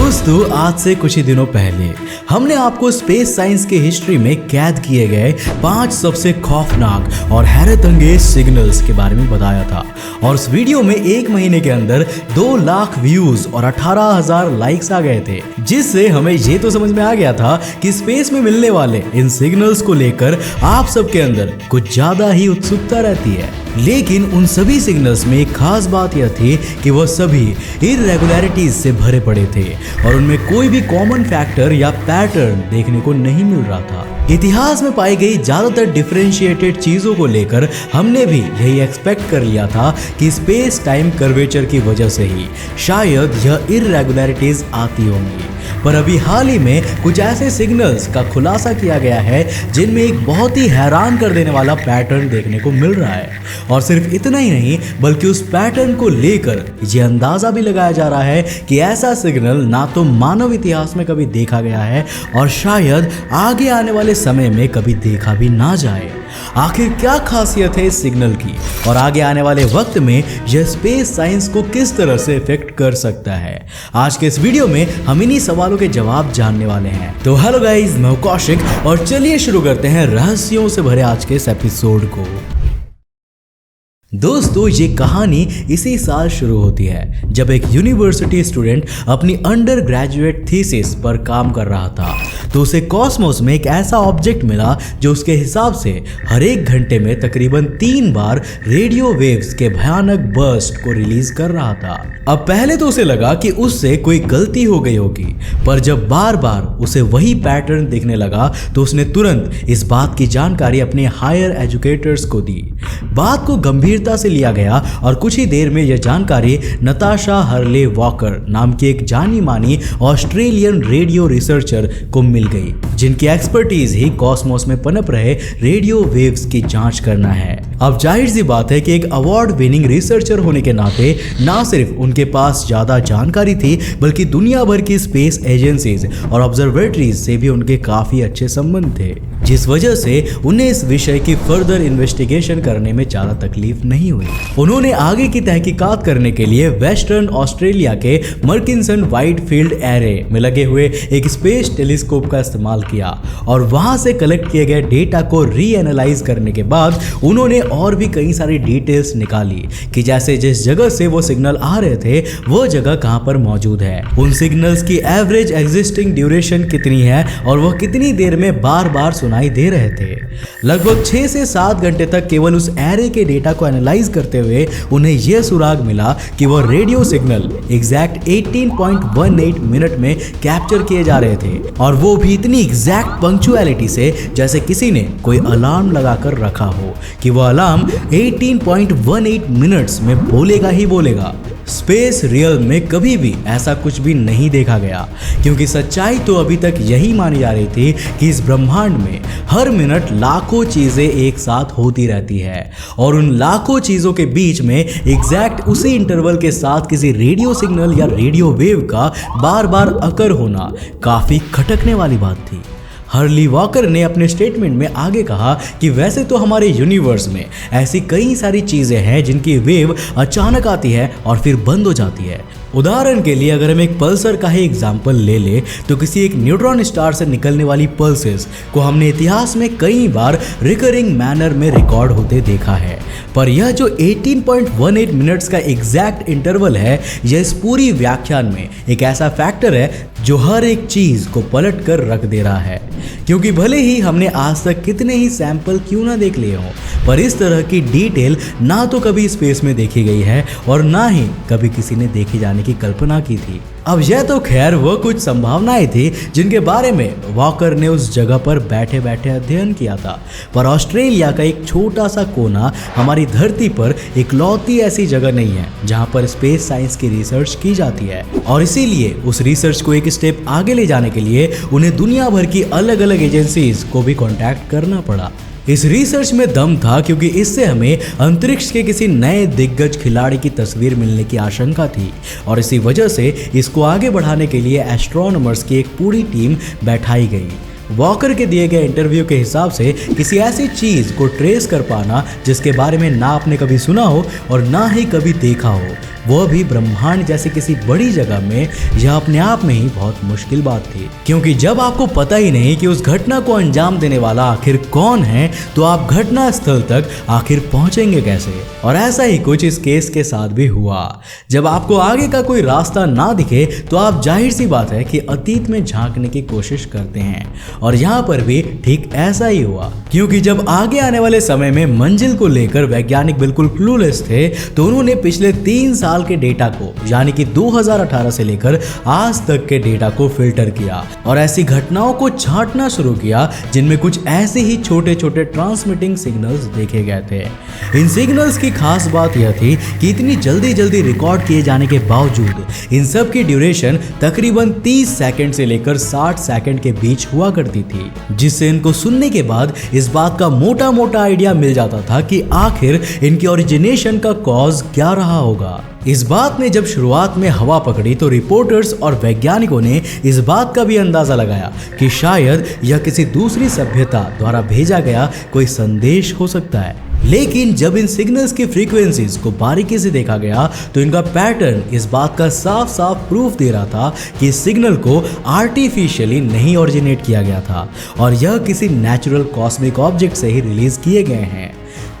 दोस्तों, आज से कुछ ही दिनों पहले हमने आपको स्पेस साइंस की हिस्ट्री में कैद किए गए 5 सबसे खौफनाक और हैरत अंगेज सिग्नल्स के बारे में बताया था। और उस वीडियो में 1 महीने के अंदर 2 लाख व्यूज और 18,000 लाइक्स आ गए थे, जिससे हमें ये तो समझ में आ गया था कि स्पेस में मिलने वाले इन सिग्नल्स को लेकर आप सबके अंदर कुछ ज्यादा ही उत्सुकता रहती है। लेकिन उन सभी सिग्नल्स में एक खास बात यह थी कि वह सभी इरेगुलरिटीज से भरे पड़े थे और उनमें कोई भी कॉमन फैक्टर या पैटर्न देखने को नहीं मिल रहा था। इतिहास में पाई गई ज्यादातर डिफरेंशिएटेड चीजों को लेकर हमने भी यही एक्सपेक्ट कर लिया था कि स्पेस टाइम कर्वेचर की वजह से ही शायद यह इरेगुलरिटीज आती होंगी। पर अभी हाल ही में कुछ ऐसे सिग्नल्स का खुलासा किया गया है जिनमें एक बहुत ही हैरान कर देने वाला पैटर्न देखने को मिल रहा है। और सिर्फ इतना ही नहीं, बल्कि उस पैटर्न को लेकर ये अंदाजा भी लगाया जा रहा है कि ऐसा सिग्नल ना तो मानव इतिहास में कभी देखा गया है और शायद आगे आने वाले समय में कभी देखा भी ना जाए। आखिर क्या खासियत है इस सिग्नल की और आगे आने वाले वक्त में यह स्पेस साइंस को किस तरह से इफेक्ट कर सकता है, आज के इस वीडियो में हम इन्हीं सवालों के जवाब जानने वाले हैं। तो हेलो गाइस, मैं कौशिक और चलिए शुरू करते हैं रहस्यों से भरे आज के इस एपिसोड को। दोस्तों, ये कहानी इसी साल शुरू होती है जब एक यूनिवर्सिटी स्टूडेंट अपनी अंडर ग्रेजुएट थीसिस पर काम कर रहा था। तो उसे कॉस्मोस में एक ऐसा ऑब्जेक्ट मिला जो उसके हिसाब से हर 1 घंटे में तकरीबन 3 बार रेडियो वेव्स के भयानक बर्स्ट को रिलीज कर रहा था। अब पहले तो उसे लगा कि उससे कोई गलती हो गई होगी, पर जब बार बार उसे वही पैटर्न दिखने लगा तो उसने तुरंत इस बात की जानकारी अपने हायर एजुकेटर्स को दी। बात को गंभीरता से लिया गया और कुछ ही देर में यह जानकारी नताशा हर्ले वॉकर नाम की एक जानी मानी ऑस्ट्रेलियन रेडियो रिसर्चर को मिल गई, जिनकी एक्सपर्टीज ही कॉस्मोस में पनप रहे रेडियो वेव्स की जांच करना है। अब जाहिर सी बात है कि एक अवार्ड विनिंग रिसर्चर होने के नाते ना सिर्फ उनके पास ज्यादा जानकारी थी, बल्कि दुनिया भर की स्पेस एजेंसीज और ऑब्जर्वेटरीज से भी उनके काफी अच्छे संबंध थे, जिस वजह से उन्हें इस विषय की फर्दर इन्वेस्टिगेशन करने में ज्यादा तकलीफ नहीं हुई। उन्होंने आगे की तहकीकात करने के लिए वेस्टर्न ऑस्ट्रेलिया के मर्किंसन वाइड फील्ड एरे में लगे हुए एक स्पेस टेलीस्कोप का इस्तेमाल किया और वहां से कलेक्ट किए गए डेटा को रीएनालाइज करने के बाद उन्होंने और भी कई सारी डिटेल्स निकाली कि जैसे जिस जगह से वो सिग्नल आ रहे थे वो जगह कहां पर मौजूद है, उन सिग्नल्स की एवरेज एग्जिस्टिंग ड्यूरेशन कितनी है और वह कितनी देर में बार बार सुनाई दे रहे थे। लगभग 6 से 7 घंटे तक केवल उस एरे के डेटा को एनालाइज करते हुए उन्हें यह सुराग मिला कि वह रेडियो सिग्नल एग्जैक्ट 18.18 मिनट में कैप्चर किए जा रहे थे, और वो भी इतनी एग्जैक्ट पंक्चुअलिटी से जैसे किसी ने कोई अलार्म लगाकर रखा हो कि वह अलार्म 18.18 मिनट्स में बोलेगा ही बोलेगा। स्पेस रियल में कभी भी ऐसा कुछ भी नहीं देखा गया, क्योंकि सच्चाई तो अभी तक यही मानी जा रही थी कि इस ब्रह्मांड में हर मिनट लाखों चीजें एक साथ होती रहती है और उन लाखों चीजों के बीच में एग्जैक्ट उसी इंटरवल के साथ किसी रेडियो सिग्नल या रेडियो वेव का बार बार अकर होना काफी खटकने वाली बात थी। हर्ली वॉकर ने अपने स्टेटमेंट में आगे कहा कि वैसे तो हमारे यूनिवर्स में ऐसी कई सारी चीजें हैं जिनकी वेव अचानक आती है और फिर बंद हो जाती है। उदाहरण के लिए अगर हम एक पल्सर का ही एग्जाम्पल ले ले तो किसी एक न्यूट्रॉन स्टार से निकलने वाली पल्सेस को हमने इतिहास में कई बार रिकरिंग मैनर में रिकॉर्ड होते देखा है, पर यह जो 18.18 मिनट्स का एग्जैक्ट इंटरवल है, यह इस पूरी व्याख्यान में एक ऐसा फैक्टर है जो हर एक चीज को पलट कर रख दे रहा है। क्योंकि भले ही हमने आज तक कितने ही सैंपल क्यों ना देख लिए हों, पर इस तरह की डिटेल ना तो कभी स्पेस में देखी गई है और ना ही कभी किसी ने देखे जाने की कल्पना की थी। अब यह तो खैर वह कुछ संभावनाएं थी जिनके बारे में वॉकर ने उस जगह पर बैठे बैठे अध्ययन किया था, पर ऑस्ट्रेलिया का एक छोटा सा कोना हमारी धरती पर इकलौती ऐसी जगह नहीं है जहां पर स्पेस साइंस की रिसर्च की जाती है, और इसीलिए उस रिसर्च को एक स्टेप आगे ले जाने के लिए उन्हें दुनिया भर की अलग अलग एजेंसीज को भी कॉन्टैक्ट करना पड़ा। इस रिसर्च में दम था क्योंकि इससे हमें अंतरिक्ष के किसी नए दिग्गज खिलाड़ी की तस्वीर मिलने की आशंका थी, और इसी वजह से इसको आगे बढ़ाने के लिए एस्ट्रोनॉमर्स की एक पूरी टीम बैठाई गई। वॉकर के दिए गए इंटरव्यू के हिसाब से किसी ऐसी चीज को ट्रेस कर पाना जिसके बारे में ना आपने कभी सुना हो और ना ही कभी देखा हो, वो भी ब्रह्मांड जैसी किसी बड़ी जगह में, यह अपने आप में ही बहुत मुश्किल बात थी। क्योंकि जब आपको पता ही नहीं कि उस घटना को अंजाम देने वाला आखिर कौन है, तो आप घटना स्थल तक आखिर पहुंचेंगे कैसे। और ऐसा ही कुछ इस केस के साथ भी हुआ। जब आपको आगे का कोई रास्ता ना दिखे तो आप जाहिर सी बात है कि अतीत में झांकने की कोशिश करते हैं। और यहाँ पर भी ठीक ऐसा ही हुआ, क्योंकि जब आगे आने वाले समय में मंजिल को लेकर वैज्ञानिक बिल्कुल क्लूलेस थे, तो उन्होंने पिछले 3 साल के डेटा को, यानी कि 2018 से लेकर आज तक के डेटा को फिल्टर किया और ऐसी घटनाओं को छांटना शुरू किया जिनमें कुछ ऐसे ही छोटे छोटे ट्रांसमिटिंग सिग्नल्स देखे गए थे। इन सिग्नल्स की खास बात यह थी कि इतनी जल्दी जल्दी रिकॉर्ड किए जाने के बावजूद इन सब की ड्यूरेशन तकरीबन 30 सेकंड से लेकर 60 सेकंड के बीच हुआ करती थी, जिससे इनको सुनने के बाद इस बात का मोटा मोटा आइडिया मिल जाता था कि आखिर इनके ओरिजिनेशन का कॉज क्या रहा होगा। इस बात ने जब शुरुआत में हवा पकड़ी तो रिपोर्टर्स और वैज्ञानिकों ने इस बात का भी अंदाजा लगाया कि शायद यह किसी दूसरी सभ्यता द्वारा भेजा गया कोई संदेश हो सकता है। लेकिन जब इन सिग्नल्स की फ्रीक्वेंसीज को बारीकी से देखा गया तो इनका पैटर्न इस बात का साफ साफ प्रूफ दे रहा था कि इस सिग्नल को आर्टिफिशियली नहीं ओरिजिनेट किया गया था और यह किसी नेचुरल कॉस्मिक ऑब्जेक्ट से ही रिलीज किए गए हैं।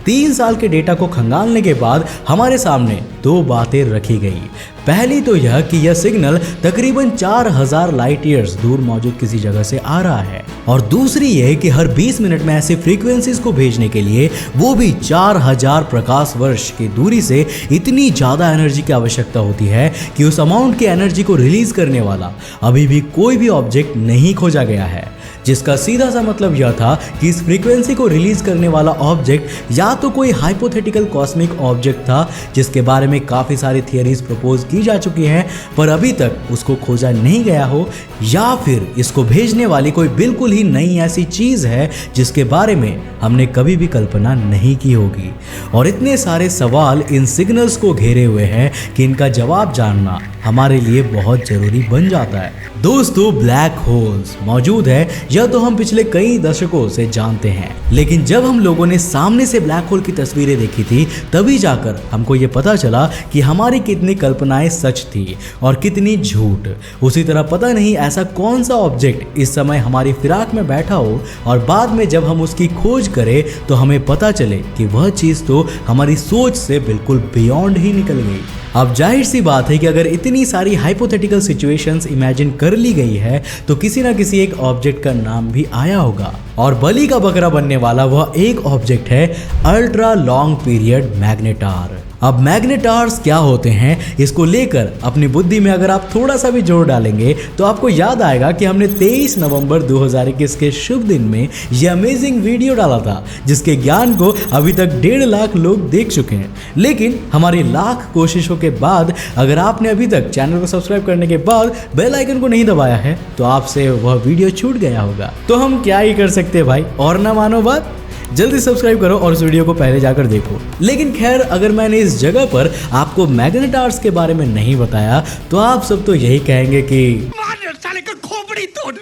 3 साल के डेटा को खंगालने के बाद हमारे सामने 2 बातें रखी गई। पहली तो यह कि यह सिग्नल तकरीबन 4000 लाइट ईयर्स दूर मौजूद किसी जगह से आ रहा है, और दूसरी यह कि हर 20 मिनट में ऐसी फ्रीक्वेंसीज को भेजने के लिए, वो भी 4000 प्रकाश वर्ष की दूरी से, इतनी ज्यादा एनर्जी की आवश्यकता होती है कि उस अमाउंट की एनर्जी को रिलीज करने वाला अभी भी कोई भी ऑब्जेक्ट नहीं खोजा गया है। जिसका सीधा सा मतलब यह था कि इस फ्रीक्वेंसी को रिलीज करने वाला ऑब्जेक्ट या तो कोई हाइपोथेटिकल कॉस्मिक ऑब्जेक्ट था जिसके बारे में काफी सारी थियरीज प्रपोज की जा चुकी हैं पर अभी तक उसको खोजा नहीं गया हो, या फिर इसको भेजने वाली कोई बिल्कुल ही नई ऐसी चीज है जिसके बारे में हमने कभी भी कल्पना नहीं की होगी। और इतने सारे सवाल इन सिग्नल्स को घेरे हुए हैं कि इनका जवाब जानना हमारे लिए बहुत जरूरी बन जाता है। दोस्तों, ब्लैक होल्स मौजूद है यह तो हम पिछले कई दशकों से जानते हैं, लेकिन जब हम लोगों ने सामने से ब्लैक होल की तस्वीरें देखी थी तभी जाकर हमको ये पता चला कि हमारी कितनी कल्पनाएं सच थी और कितनी झूठ। उसी तरह पता नहीं ऐसा कौन सा ऑब्जेक्ट इस समय हमारी फिराक में बैठा हो और बाद में जब हम उसकी खोज करें तो हमें पता चले कि वह चीज तो हमारी सोच से बिल्कुल बियॉन्ड ही निकल गई। अब जाहिर सी बात है कि अगर इतनी सारी हाइपोथेटिकल सिचुएशंस इमेजिन कर ली गई है तो किसी ना किसी एक ऑब्जेक्ट का नाम भी आया होगा, और बलि का बकरा बनने वाला वह एक ऑब्जेक्ट है अल्ट्रा लॉन्ग पीरियड मैग्नेटार। अब मैग्नेटार्स क्या होते हैं, इसको लेकर अपनी बुद्धि में अगर आप थोड़ा सा भी जोर डालेंगे तो आपको याद आएगा कि हमने 23 नवंबर 2021 के शुभ दिन में यह अमेजिंग वीडियो डाला था जिसके ज्ञान को अभी तक 1.5 लाख लोग देख चुके हैं। लेकिन हमारी लाख कोशिशों के बाद अगर आपने अभी तक चैनल को सब्सक्राइब करने के बाद बेल आइकन को नहीं दबाया है तो आपसे वह वीडियो छूट गया होगा। तो हम क्या ही कर सकते हैं भाई, और ना मानो बात, जल्दी सब्सक्राइब करो और इस वीडियो को पहले जाकर देखो। लेकिन खैर, अगर मैंने इस जगह पर आपको मैग्नेटार्स के बारे में नहीं बताया तो आप सब तो यही कहेंगे कि साले का खोपड़ी तोड़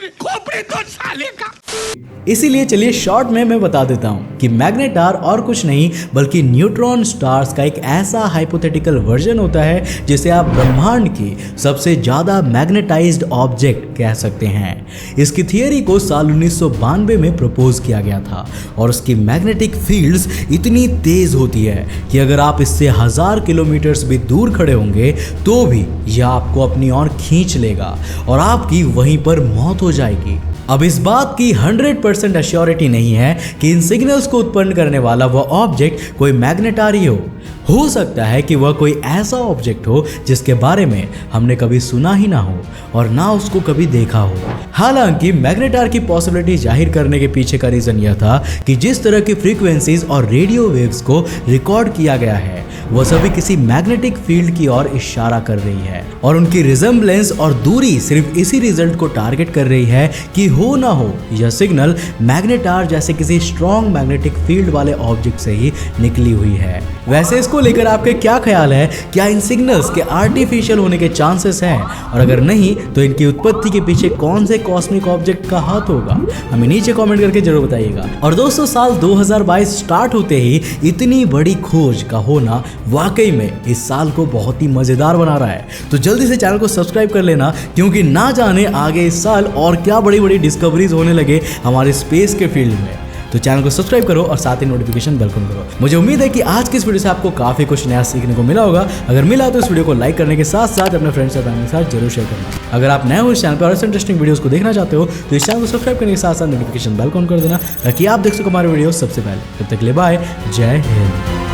साले का। इसीलिए चलिए शॉर्ट में मैं बता देता हूं कि मैग्नेटार और कुछ नहीं बल्कि न्यूट्रॉन स्टार्स का एक ऐसा हाइपोथेटिकल वर्जन होता है जिसे आप ब्रह्मांड की सबसे ज्यादा मैग्नेटाइज्ड ऑब्जेक्ट कह सकते हैं। इसकी थियरी को साल 1992 में प्रपोज किया गया था और उसकी मैग्नेटिक फील्ड्स इतनी तेज होती है कि अगर आप इससे 1000 किलोमीटर भी दूर खड़े होंगे तो भी यह आपको अपनी ओर खींच लेगा और आपकी वहीं पर मौत हो जाएगी। अब इस बात की 100% अश्योरिटी नहीं है कि इन सिग्नल्स को उत्पन्न करने वाला वह ऑब्जेक्ट कोई मैग्नेटार ही हो सकता है कि वह कोई ऐसा ऑब्जेक्ट हो जिसके बारे में हमने कभी सुना ही ना हो और ना उसको कभी देखा हो। हालांकि मैग्नेटार की पॉसिबिलिटी जाहिर करने के पीछे का रीजन यह था कि जिस तरह की फ्रीक्वेंसीज और रेडियो वेव्स को रिकॉर्ड किया गया है वह सभी किसी मैग्नेटिक फील्ड की ओर इशारा कर रही है और उनकी रिजेम्बलेंस और दूरी सिर्फ इसी रिजल्ट को टारगेट कर रही है कि हो ना हो यह सिग्नल मैग्नेटार जैसे किसी स्ट्रॉन्ग मैग्नेटिक फील्ड वाले ऑब्जेक्ट से ही निकली हुई है। वैसे इसको लेकर आपके क्या ख्याल है? क्या इन सिग्नल्स के आर्टिफिशियल होने के चांसेस हैं, और अगर नहीं तो इनकी उत्पत्ति के पीछे कौन से कॉस्मिक ऑब्जेक्ट का हाथ होगा? हमें नीचे कमेंट करके जरूर बताइएगा। और दोस्तों, साल 2022 स्टार्ट होते ही इतनी बड़ी खोज का होना वाकई में इस साल को बहुत ही मज़ेदार बना रहा है। तो जल्दी से चैनल को सब्सक्राइब कर लेना, क्योंकि ना जाने आगे इस साल और क्या बड़ी बड़ी डिस्कवरीज होने लगे हमारे स्पेस के फील्ड में। तो चैनल को सब्सक्राइब करो और साथ ही नोटिफिकेशन बेल करो। मुझे उम्मीद है कि आज की इस वीडियो से आपको काफ़ी कुछ नया सीखने को मिला होगा। अगर मिला तो इस वीडियो को लाइक करने के साथ साथ अपने फ्रेंड्स और फैमिली के साथ जरूर शेयर करना। अगर आप नए हो इस चैनल पर और ऐसे इंटरेस्टिंग वीडियोस को देखना चाहते हो तो इस चैनल को सब्सक्राइब करने के साथ साथ नोटिफिकेशन बेल ऑन कर देना, ताकि आप देख सको हमारे वीडियो सबसे पहले। तब तक के लिए बाय, जय हिंद।